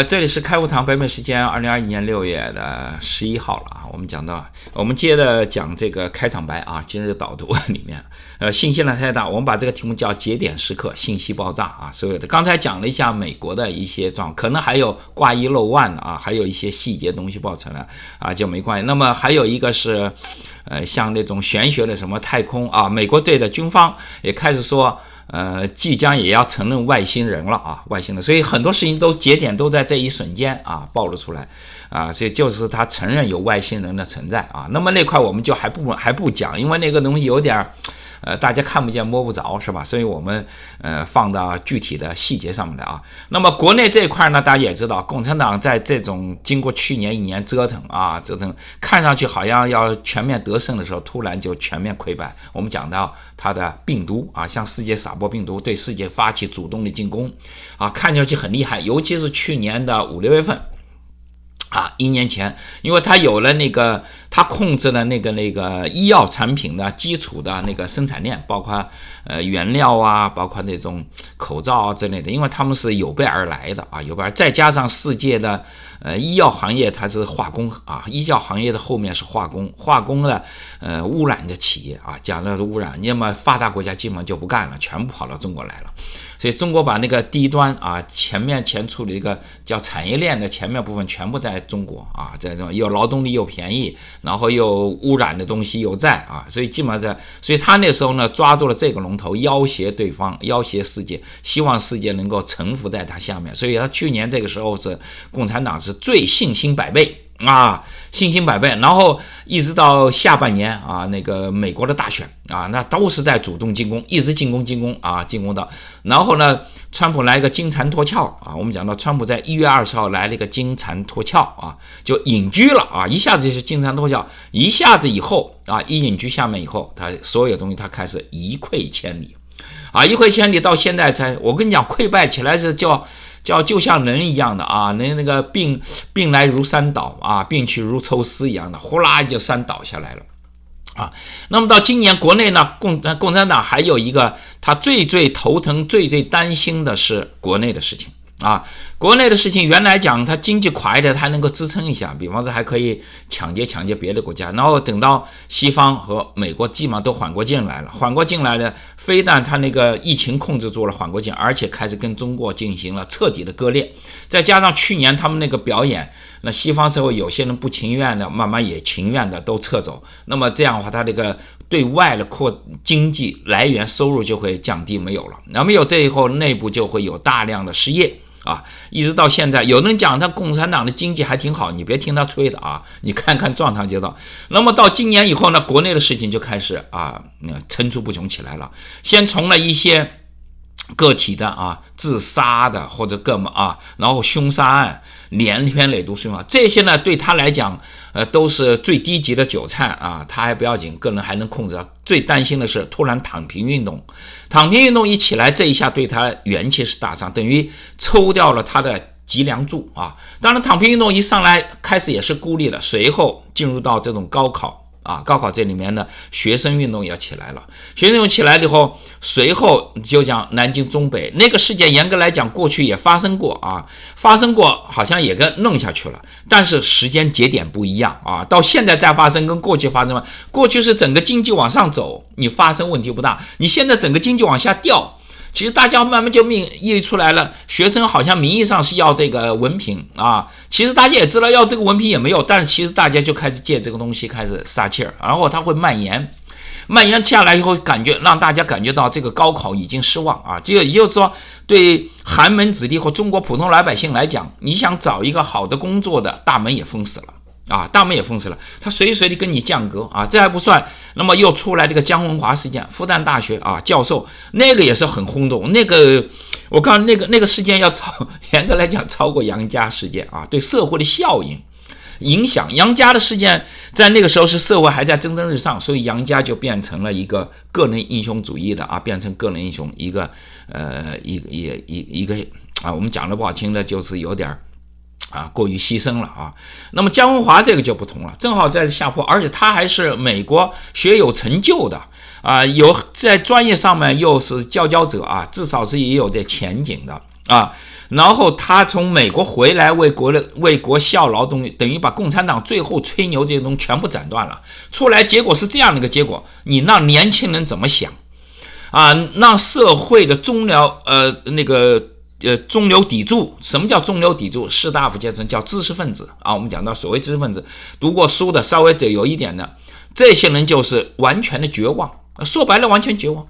这里是开悟堂，北美时间2021年6月11号了啊。我们讲到，我们接着讲这个开场白啊，今日导读里面，信息量太大，我们把这个题目叫节点时刻信息爆炸啊。所有的刚才讲了一下美国的一些状况，可能还有挂一漏万的啊，还有一些细节东西爆出来啊，就没关系。那么还有一个是，像那种玄学的什么太空啊，美国队的军方也开始说。即将也要承认外星人了啊，外星人，所以很多事情都节点都在这一瞬间啊暴露出来啊，所以就是他承认有外星人的存在啊。那么那块我们就还不讲，因为那个东西有点大家看不见摸不着是吧？所以我们放到具体的细节上面来啊。那么国内这一块呢，大家也知道，共产党在这种经过去年1年折腾，看上去好像要全面得胜的时候，突然就全面溃败。我们讲到它的病毒啊，像世界撒播病毒对世界发起主动的进攻啊，看上去很厉害，尤其是去年的5、6月份。1年前，因为他有了那个，他控制了那个医药产品的基础的那个生产链，包括原料啊，包括那种口罩啊之类的，因为他们是有备而来的啊，有备而再加上世界的医药行业它是化工啊，医药行业的后面是化工的污染的企业啊，讲的是污染，那么发达国家基本上就不干了，全部跑到中国来了。所以中国把那个低端啊前处的一个叫产业链的前面部分全部在中国啊，在这种又劳动力又便宜，然后又污染的东西又在啊，所以基本上所以他那时候呢抓住了这个龙头，要挟对方，要挟世界，希望世界能够臣服在他下面。所以他去年这个时候是共产党是最信心百倍。信心百倍，然后一直到下半年啊，那个美国的大选啊，那都是在主动进攻，一直进攻啊，进攻到，然后呢，川普来一个金蝉脱壳啊，我们讲到川普在1月20号来了一个金蝉脱壳啊，就隐居了啊，一下子就是金蝉脱壳，一下子以后啊，一隐居下面以后，他所有东西他开始一溃千里啊，一溃千里到现在才，我跟你讲，溃败起来是就像人一样的啊，那个病来如山倒啊，病去如抽丝一样的，呼啦就山倒下来了啊。那么到今年国内呢，共产党还有一个他最头疼、最担心的是国内的事情啊。国内的事情原来讲他经济垮一点，他还能够支撑一下，比方说还可以抢劫别的国家，然后等到西方和美国基本上都缓过劲来了，非但他那个疫情控制住了缓过劲，而且开始跟中国进行了彻底的割裂，再加上去年他们那个表演，那西方社会有些人不情愿的，慢慢也情愿的都撤走，那么这样的话他这个对外的经济来源收入就会降低，没有了，那没有这以后内部就会有大量的失业啊，一直到现在，有人讲他共产党的经济还挺好，你别听他吹的啊，你看看状况就知道。那么到今年以后呢，国内的事情就开始层出不穷起来了。先从了一些个体的自杀的或者各么然后凶杀案连篇累牍凶杀，这些呢对他来讲都是最低级的韭菜啊，他还不要紧，个人还能控制。最担心的是突然躺平运动一起来，这一下对他元气是大伤，等于抽掉了他的脊梁柱啊。当然躺平运动一上来开始也是孤立的，随后进入到这种高考这里面的学生运动也起来了，学生运动起来了以后，随后就讲南京中北那个事件，严格来讲过去也发生过，好像也跟弄下去了，但是时间节点不一样啊，到现在再发生跟过去发生，过去是整个经济往上走，你发生问题不大，你现在整个经济往下掉。其实大家慢慢就意义出来了，学生好像名义上是要这个文凭啊，其实大家也知道要这个文凭也没有，但是其实大家就开始借这个东西开始撒气儿，然后它会蔓延下来以后，让大家感觉到这个高考已经失望啊。这个也就是说，对寒门子弟和中国普通老百姓来讲，你想找一个好的工作的大门也封死了。大门也封死了，他随时随地跟你降格啊，这还不算，那么又出来这个姜文华事件，复旦大学教授那个也是很轰动，那个我告诉你，那个事件严格来讲超过杨家事件啊，对社会的效应影响，杨家的事件在那个时候是社会还在蒸蒸日上，所以杨家就变成了一个个人英雄主义的变成个人英雄一个我们讲的不好听的就是有点过于牺牲了啊。那么姜文华这个就不同了，正好在下坡，而且他还是美国学有成就的有在专业上面又是佼佼者至少是也有点前景的啊。然后他从美国回来为国效劳，等于把共产党最后吹牛这些东西全部斩断了。出来结果是这样的一个结果，你让年轻人怎么想啊？让社会的中流砥柱。什么叫中流砥柱？士大夫阶层叫知识分子啊。我们讲到所谓知识分子，读过书的，稍微有一点的，这些人就是完全的绝望，说白了完全绝望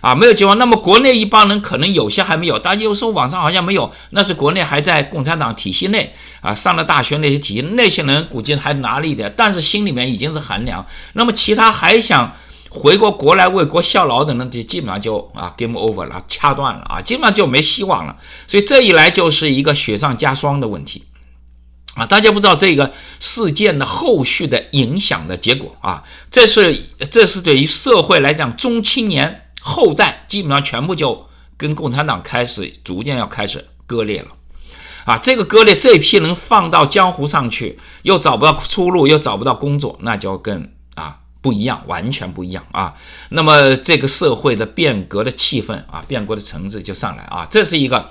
啊，没有绝望。那么国内一帮人可能有些还没有，大家又说网上好像没有，那是国内还在共产党体系内啊，上了大学那些体系，那些人估计还拿了一点，但是心里面已经是寒凉。那么其他还想回过国来为国效劳的人，就基本上就game over 了，掐断了啊，基本上就没希望了。所以这一来就是一个雪上加霜的问题啊！大家不知道这个事件的后续的影响的结果啊，这是对于社会来讲，中青年后代基本上全部就跟共产党逐渐要开始割裂了啊！这个割裂，这批人放到江湖上去，又找不到出路，又找不到工作，那就更不一样，完全不一样啊！那么这个社会的变革的气氛啊，变革的层次就上来啊，这是一个。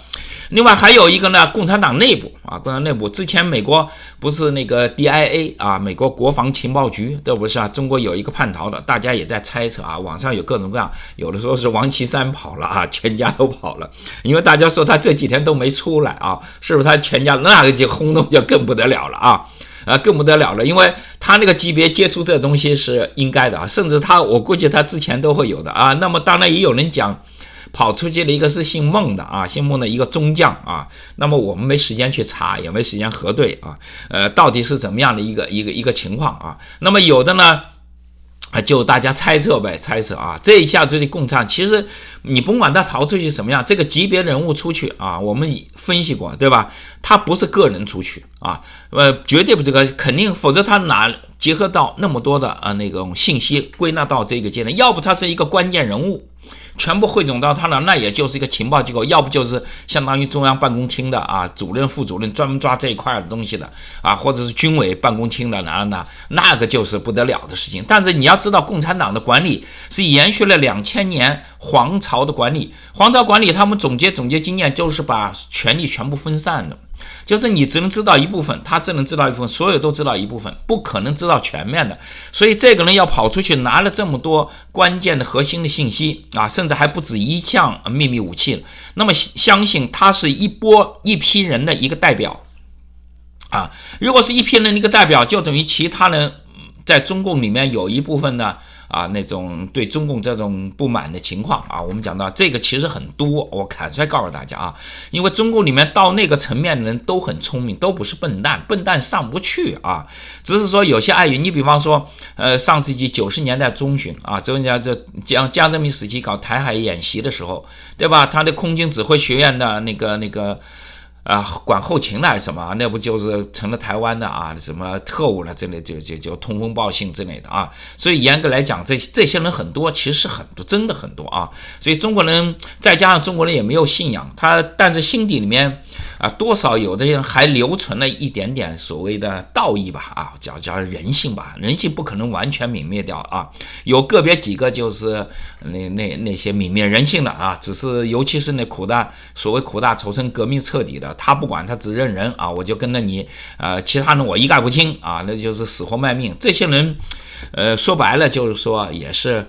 另外还有一个呢，共产党内部啊，共产党内部之前美国不是那个 DIA 啊，美国国防情报局，对不是啊？中国有一个叛逃的，大家也在猜测啊，网上有各种各样，有的说是王岐山跑了啊，全家都跑了，因为大家说他这几天都没出来啊，是不是他全家那个就轰动就更不得了了啊？更不得了了，因为他那个级别接触这东西是应该的啊，甚至我估计他之前都会有的啊。那么当然也有人讲跑出去的一个是姓孟的啊，姓孟的一个中将啊。那么我们没时间去查，也没时间核对啊，到底是怎么样的一个情况啊？那么有的呢，就大家猜测呗，猜测啊，这一下子的共产，其实你甭管他逃出去什么样，这个级别人物出去啊，我们分析过，对吧？他不是个人出去啊，绝对不是个肯定，否则他哪结合到那么多的那种信息归纳到这个阶段，要不他是一个关键人物。全部汇总到他那，那也就是一个情报机构，要不就是相当于中央办公厅的啊，主任、副主任专门抓这一块的东西的啊，或者是军委办公厅的那个就是不得了的事情。但是你要知道，共产党的管理是延续了2000年皇朝的管理，皇朝管理他们总结经验，就是把权力全部分散的。就是你只能知道一部分，他只能知道一部分，所有都知道一部分，不可能知道全面的。所以这个人要跑出去拿了这么多关键的核心的信息啊，甚至还不止一项秘密武器，那么相信他是一批人的一个代表啊。如果是一批人的一个代表，就等于其他人在中共里面有一部分呢那种对中共这种不满的情况啊，我们讲到这个其实很多，我坦率告诉大家啊，因为中共里面到那个层面的人都很聪明，都不是笨蛋上不去啊，只是说有些碍于你比方说上世纪90年代中旬啊，这江泽民时期搞台海演习的时候，对吧？他的空军指挥学院的那个管后勤的还是什么，那不就是成了台湾的什么特务了之类，就通风报信之类的啊。所以严格来讲，这些人很多，其实很多，真的很多啊。所以中国人再加上中国人也没有信仰，但是心底里面多少有的人还留存了一点点所谓的道义吧叫人性吧，人性不可能完全泯灭掉啊。有个别几个就是那些泯灭人性的只是尤其是那所谓苦大仇深、革命彻底的。他不管，他只认人我就跟着你其他人我一概不听那就是死活卖命。这些人说白了就是说也是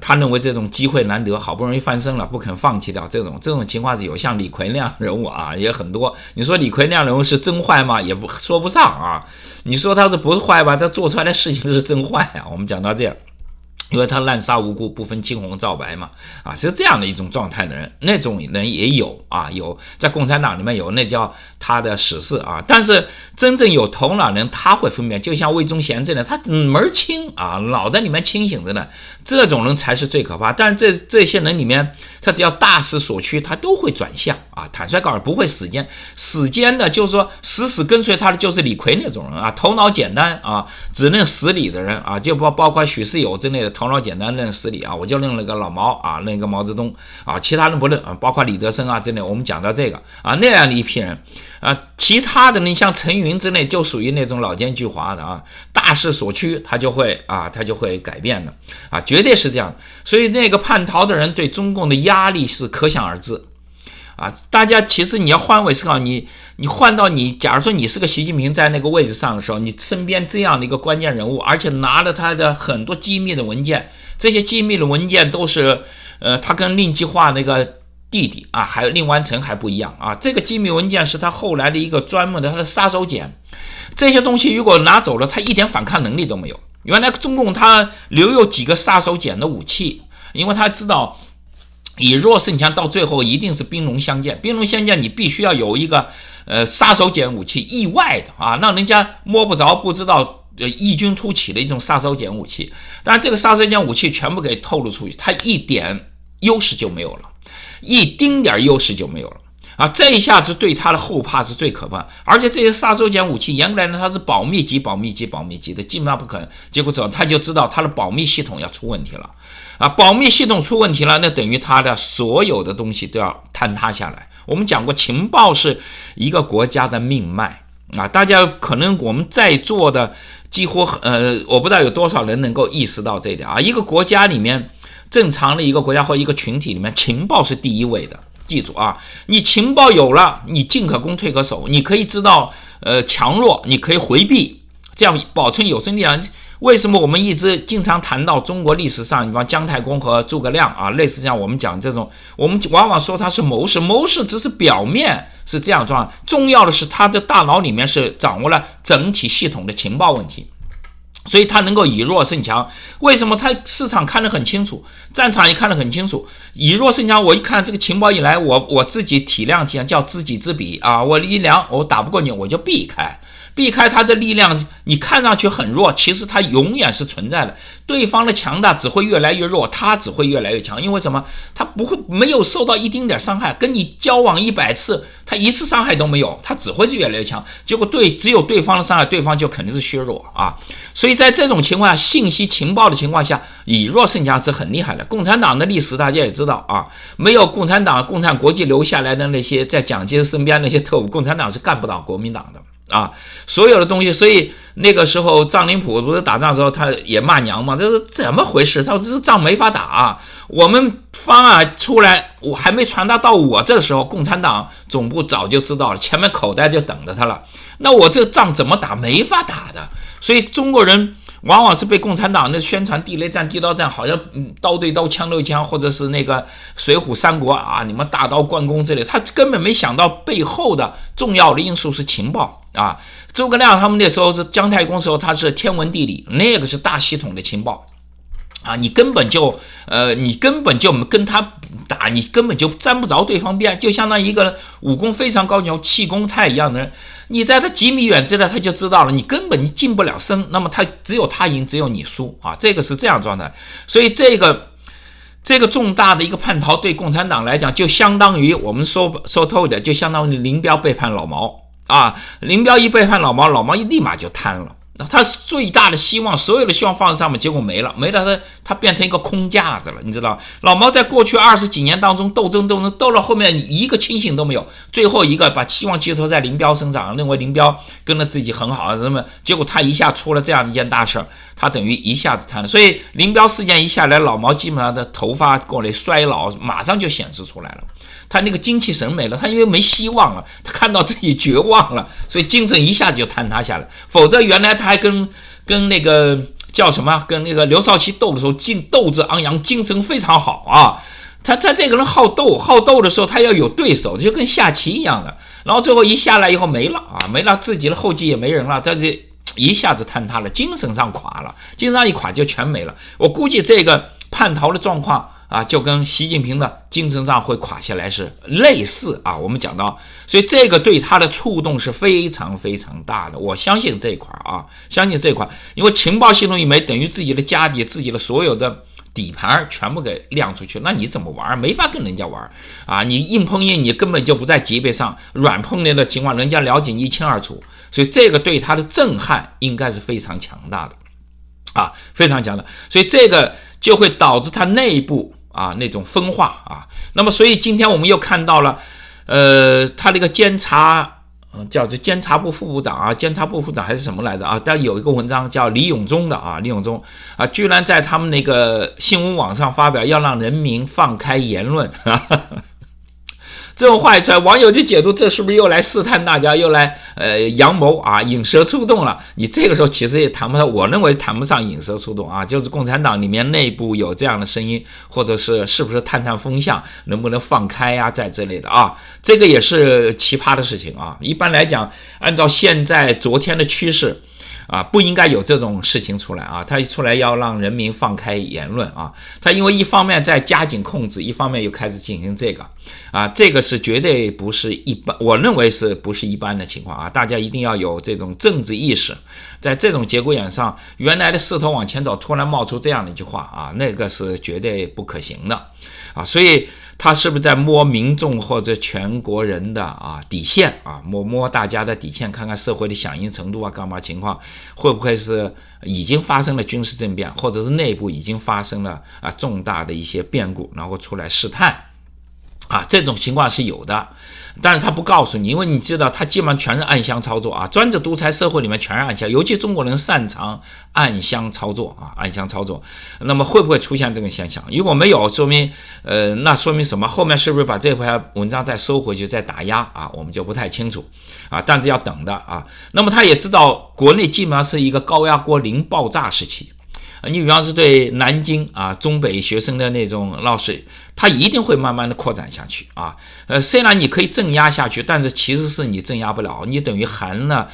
他认为这种机会难得，好不容易翻身了，不肯放弃掉。这种情况是有，像李逵那样人物也很多。你说李逵那样人物是真坏吗？也不说不上你说他是不是坏吧？他做出来的事情是真坏我们讲到这样。因为他滥杀无辜，不分青红皂白嘛是这样的一种状态的人，那种人也有有在共产党里面有，那叫他的史事但是真正有头脑人他会分辨，就像魏忠贤这样，他门清脑袋里面清醒着呢，这种人才是最可怕。但是这些人里面，他只要大势所趋，他都会转向坦率告诉不会死奸的，就是说死跟随他的就是李逵那种人头脑简单只认实理的人就包括许世友之类的头脑简单认实理我就认了个老毛认个毛泽东其他人不认包括李德生之类，我们讲到这个那样的一批人其他的人像陈云之类就属于那种老奸巨猾的大势所趋，他就会改变的绝对是这样。所以那个叛逃的人对中共的压力是可想而知啊。大家其实你要换位思考，你换到你，假如说你是个习近平在那个位置上的时候，你身边这样的一个关键人物，而且拿了他的很多机密的文件，这些机密的文件都是他跟令计划那个弟弟啊，还有令完成还不一样啊。这个机密文件是他后来的一个专门的他的杀手锏，这些东西如果拿走了，他一点反抗能力都没有。原来中共他留有几个杀手锏的武器，因为他知道以弱胜强，到最后一定是兵戎相见。兵戎相见，你必须要有一个杀手锏武器，意外的啊，让人家摸不着不知道异军突起的一种杀手锏武器。当然，这个杀手锏武器全部给透露出去，他一点优势就没有了，一丁点优势就没有了啊！这一下子对他的后怕是最可怕，而且这些杀手锏武器严格来说它是保密级的，基本上不可能。结果之后他就知道他的保密系统要出问题了啊！保密系统出问题了，那等于他的所有的东西都要坍塌下来。我们讲过，情报是一个国家的命脉啊！大家可能我们在座的几乎我不知道有多少人能够意识到这一点啊！一个国家里面，正常的一个国家或一个群体里面，情报是第一位的。记住啊，你情报有了，你进可攻退可守，你可以知道强弱，你可以回避，这样保存有生力量。为什么我们一直经常谈到中国历史上，比方姜太公和诸葛亮啊，类似像我们讲这种，我们往往说他是谋士，谋士只是表面是这样状，重要的是他的大脑里面是掌握了整体系统的情报问题。所以他能够以弱胜强，为什么他市场看得很清楚，战场也看得很清楚，以弱胜强。我一看这个情报一来，我自己体谅，叫知己知彼啊，我力量我打不过你，我就避开他的力量，你看上去很弱，其实他永远是存在的。对方的强大只会越来越弱，他只会越来越强。因为什么？他没有受到一丁点伤害，跟你交往100次，他一次伤害都没有，他只会是越来越强。结果只有对方的伤害，对方就肯定是削弱啊。所以在这种情况下，信息情报的情况下，以弱胜强是很厉害的。共产党的历史大家也知道啊，没有共产党、共产国际留下来的那些在蒋介石身边那些特务，共产党是干不倒国民党的。啊，所有的东西，所以那个时候张灵甫不是打仗的时候，他也骂娘嘛，这是怎么回事？他说这仗没法打啊，我们方案出来，我还没传达到我这时候，共产党总部早就知道了，前面口袋就等着他了。那我这仗怎么打？没法打的。所以中国人往往是被共产党的宣传地雷战、地道战，好像刀对刀、枪对枪，或者是那个水浒三国啊，你们大刀关公之类，他根本没想到背后的重要的因素是情报啊。诸葛亮他们那时候是姜太公时候，他是天文地理，那个是大系统的情报啊，你根本就跟他打，你根本就沾不着对方边，就相当于一个武功非常高强、气功太一样的人，你在他几米远之内他就知道了，你根本进不了身，那么他只有他赢，只有你输啊，这个是这样状态。所以这个重大的一个叛逃对共产党来讲，就相当于我们说透一点，就相当于林彪背叛老毛啊，林彪一背叛老毛，老毛一立马就瘫了。他最大的希望，所有的希望放在上面，结果没了，他变成一个空架子了，你知道？老毛在过去20几年当中斗争，斗到后面一个清醒都没有，最后一个把希望寄托在林彪身上，认为林彪跟了自己很好，什么？结果他一下出了这样一件大事，他等于一下子瘫了。所以林彪事件一下来，老毛基本上的头发过来衰老，马上就显示出来了。他那个精气神没了，他因为没希望了，他看到自己绝望了，所以精神一下就坍塌下来。否则原来他还跟那个叫什么，跟那个刘少奇斗的时候，斗志昂扬，精神非常好啊。他这个人好斗的时候，他要有对手，就跟下棋一样的。然后最后一下来以后没了啊，没了，自己的后继也没人了，这一下子坍塌了，精神上垮了，精神上一垮就全没了。我估计这个叛逃的状况啊，就跟习近平的精神上会垮下来是类似啊。我们讲到，所以这个对他的触动是非常非常大的。我相信这一块啊，因为情报系统一没，等于自己的家底、自己的所有的底盘全部给亮出去，那你怎么玩？没法跟人家玩啊！你硬碰硬，你根本就不在级别上；软碰硬的情况，人家了解你一清二楚。所以这个对他的震撼应该是非常强大的啊，非常强大。所以这个就会导致他内部啊那种分化啊。那么所以今天我们又看到了他这个监察叫做监察部副部长啊，监察部副长还是什么来着啊？但有一个文章叫李永忠的啊，李永忠啊，居然在他们那个新闻网上发表，要让人民放开言论。这种话一出来，网友就解读这是不是又来试探大家，又来阳谋啊，引蛇出洞了？你这个时候其实也谈不上，我认为谈不上引蛇出洞啊，就是共产党里面内部有这样的声音，或者是不是探探风向，能不能放开呀，在之类的啊，这个也是奇葩的事情啊。一般来讲，按照现在昨天的趋势啊，不应该有这种事情出来啊！他一出来要让人民放开言论啊，他因为一方面在加紧控制，一方面又开始进行这个啊，这个是绝对不是一般，我认为是不是一般的情况啊？大家一定要有这种政治意识，在这种节骨眼上，原来的势头往前走，突然冒出这样的一句话啊，那个是绝对不可行的啊！所以他是不是在摸民众或者全国人的底线啊，摸大家的底线，看看社会的响应程度啊，干嘛情况，会不会是已经发生了军事政变，或者是内部已经发生了重大的一些变故，然后出来试探啊，这种情况是有的。但是他不告诉你，因为你知道他基本上全是暗箱操作啊，专制独裁社会里面全是暗箱，尤其中国人擅长暗箱操作啊，暗箱操作。那么会不会出现这个现象？如果没有，说明那说明什么？后面是不是把这篇文章再收回去再打压啊？我们就不太清楚啊，但是要等的啊。那么他也知道国内基本上是一个高压锅零爆炸时期。你比方说对南京中北学生的那种闹事，它一定会慢慢的扩展下去啊。虽然你可以镇压下去，但是其实是你镇压不了，你等于含了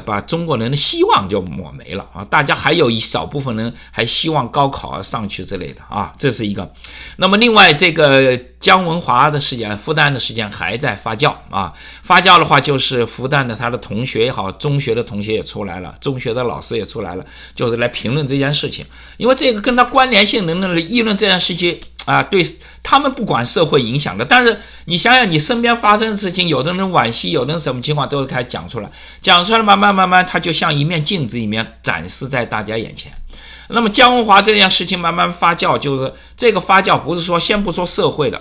把中国人的希望就抹没了啊。大家还有一少部分人还希望高考上去之类的啊，这是一个。那么另外这个姜文华的事件，复旦的事件还在发酵啊。发酵的话就是复旦的他的同学也好，中学的同学也出来了，中学的老师也出来了，就是来评论这件事情。因为这个跟他关联性能的议论这件事情啊，对他们不管社会影响的，但是你想想你身边发生的事情，有的人惋惜，有的人什么情况都开始讲出来，讲出来慢慢它就像一面镜子一面展示在大家眼前。那么姜文华这件事情慢慢发酵，就是这个发酵不是说先不说社会的，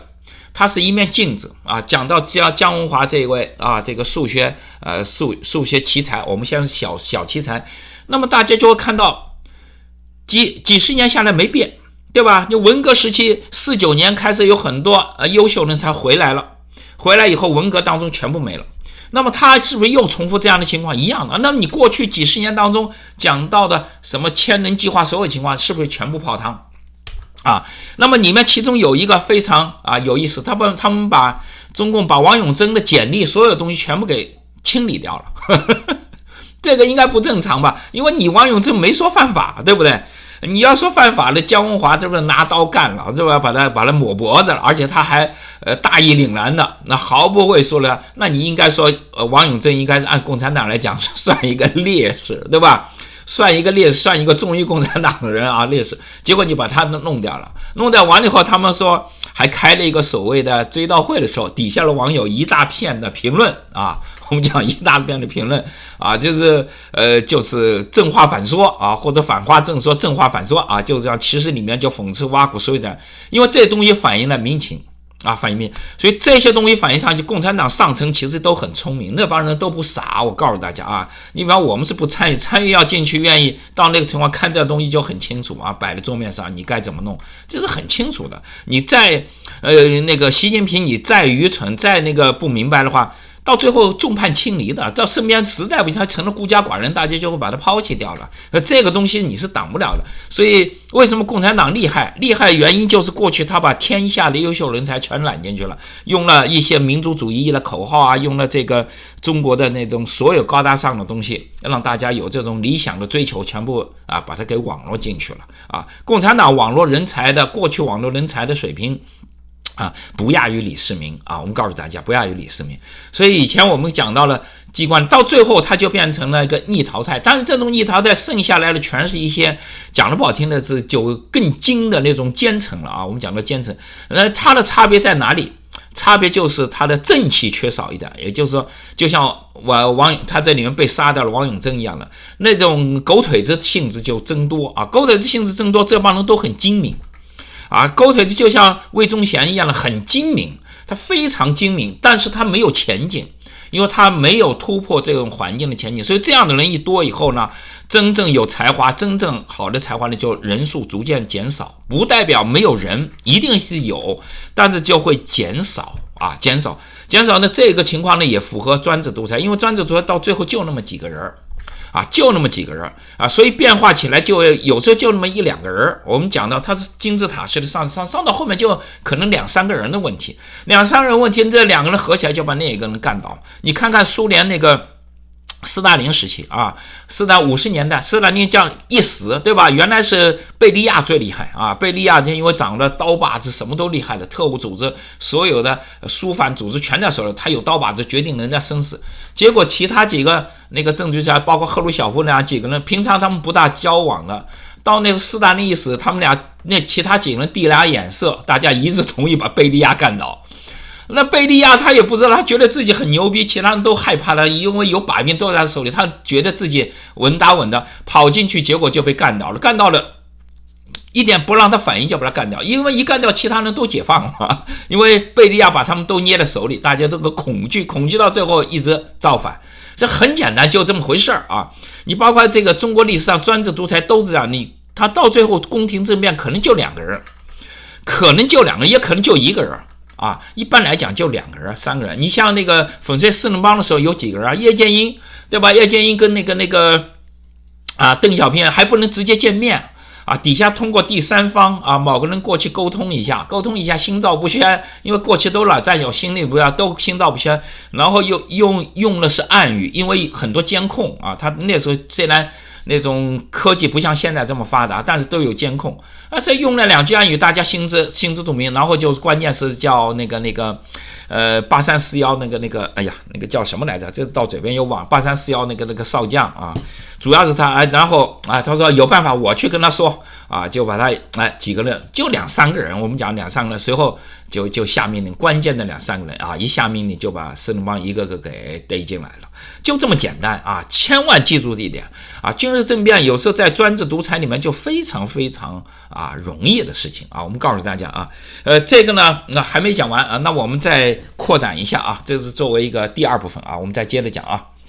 它是一面镜子啊。讲到姜文华这位这个数学奇才，我们现在是小奇才，那么大家就会看到几十年下来没变，对吧？就文革时期49年开始有很多优秀人才回来了，回来以后文革当中全部没了。那么他是不是又重复这样的情况一样的？那你过去几十年当中讲到的什么千人计划所有情况是不是全部泡汤啊？那么里面其中有一个非常有意思，他们把中共把王永珍的简历所有东西全部给清理掉了这个应该不正常吧？因为你王永珍没说犯法，对不对？你要说犯法的姜文华这不是拿刀干了，这不把他抹脖子了，而且他还大义凛然的，那毫不畏缩了。那你应该说王永珍应该是按共产党来讲算一个烈士，对吧？算一个烈士，算一个忠于共产党的人烈士。结果你把他弄掉了，弄掉完了以后，他们说还开了一个所谓的追悼会的时候，底下的网友一大片的评论我们讲一大片的评论就是正话反说或者反话正说，正话反说就这样，其实里面就讽刺挖苦所有的，因为这东西反映了民情反映民，所以这些东西反映上去，共产党上层其实都很聪明，那帮人都不傻。我告诉大家你比方我们是不参与要进去，愿意到那个情况看这东西就很清楚摆在桌面上，你该怎么弄，这是很清楚的。你在那个习近平你再愚蠢再那个不明白的话，到最后众叛亲离的，到身边实在不行他成了孤家寡人，大家就会把他抛弃掉了。这个东西你是挡不了的。所以为什么共产党厉害原因就是过去他把天下的优秀人才全揽进去了，用了一些民族主义的口号用了这个中国的那种所有高大上的东西，让大家有这种理想的追求，全部把它给网络进去了共产党网络人才的过去网络人才的水平不亚于李世民我们告诉大家不亚于李世民。所以以前我们讲到了机关，到最后它就变成了一个逆淘汰，但是这种逆淘汰剩下来的全是一些讲的不好听的是就更精的那种奸臣了我们讲到奸臣，它的差别在哪里？差别就是它的正气缺少一点，也就是说就像他这里面被杀掉了王永珍一样的那种狗腿子性质就增多狗腿子性质增多，这帮人都很精明狗腿子就像魏忠贤一样的很精明，他非常精明，但是他没有前景，因为他没有突破这种环境的前景。所以这样的人一多以后呢，真正有才华真正好的才华呢就人数逐渐减少，不代表没有人，一定是有，但是就会减少啊，减少呢，这个情况呢也符合专制独裁，因为专制独裁到最后就那么几个人啊，就那么几个人啊，所以变化起来就有时候就那么一两个人。我们讲到它是金字塔式的上到后面就可能2、3个人的问题，2、3人问题，这2个人合起来就把那一个人干倒。你看看苏联那个斯大林时期啊，50年代，斯大林这样一死，对吧？原来是贝利亚最厉害啊，贝利亚因为长了刀把子，什么都厉害的，特务组织所有的肃反组织全在手里，他有刀把子决定人家生死。结果其他几个那个政治家，包括赫鲁晓夫那几个人，平常他们不大交往的，到那个斯大林一死，他们俩那其他几个人递俩眼色，大家一致同意把贝利亚干倒。那贝利亚他也不知道，他觉得自己很牛逼，其他人都害怕他，因为有把柄都在他手里，他觉得自己稳打稳的跑进去，结果就被干倒了，一点不让他反应就把他干掉，因为一干掉其他人都解放了，因为贝利亚把他们都捏在手里，大家都个恐惧到最后一直造反。这很简单，就这么回事啊！你包括这个中国历史上专制独裁都是这样，他到最后宫廷政变可能就2个人，也可能就1个人。啊，一般来讲就2个人、3个人。你像那个粉碎四人帮的时候有几个人啊？叶剑英，对吧？叶剑英跟那个邓小平还不能直接见面啊，底下通过第三方啊，某个人过去沟通一下，心照不宣，因为过去都老战友，心里不要都心照不宣，然后又用的是暗语，因为很多监控啊，他那时候虽然那种科技不像现在这么发达，但是都有监控。所以用了2句暗语，大家心知肚明。然后就关键是叫那个8341那个，哎呀，那个叫什么来着？这到嘴边又忘。8341那个少将啊，主要是他，然后啊，他说有办法，我去跟他说啊，就把他几个人，就2、3个人，我们讲2、3个人，随后就下命令，关键的2、3个人啊，一下命令就把四人帮一个个给逮进来了，就这么简单啊！千万记住这一点啊！军事政变有时候在专制独裁里面就非常非常容易的事情啊！我们告诉大家啊，这个呢，那还没讲完啊，那我们再扩展一下啊，这是作为一个第2部分啊，我们再接着讲啊。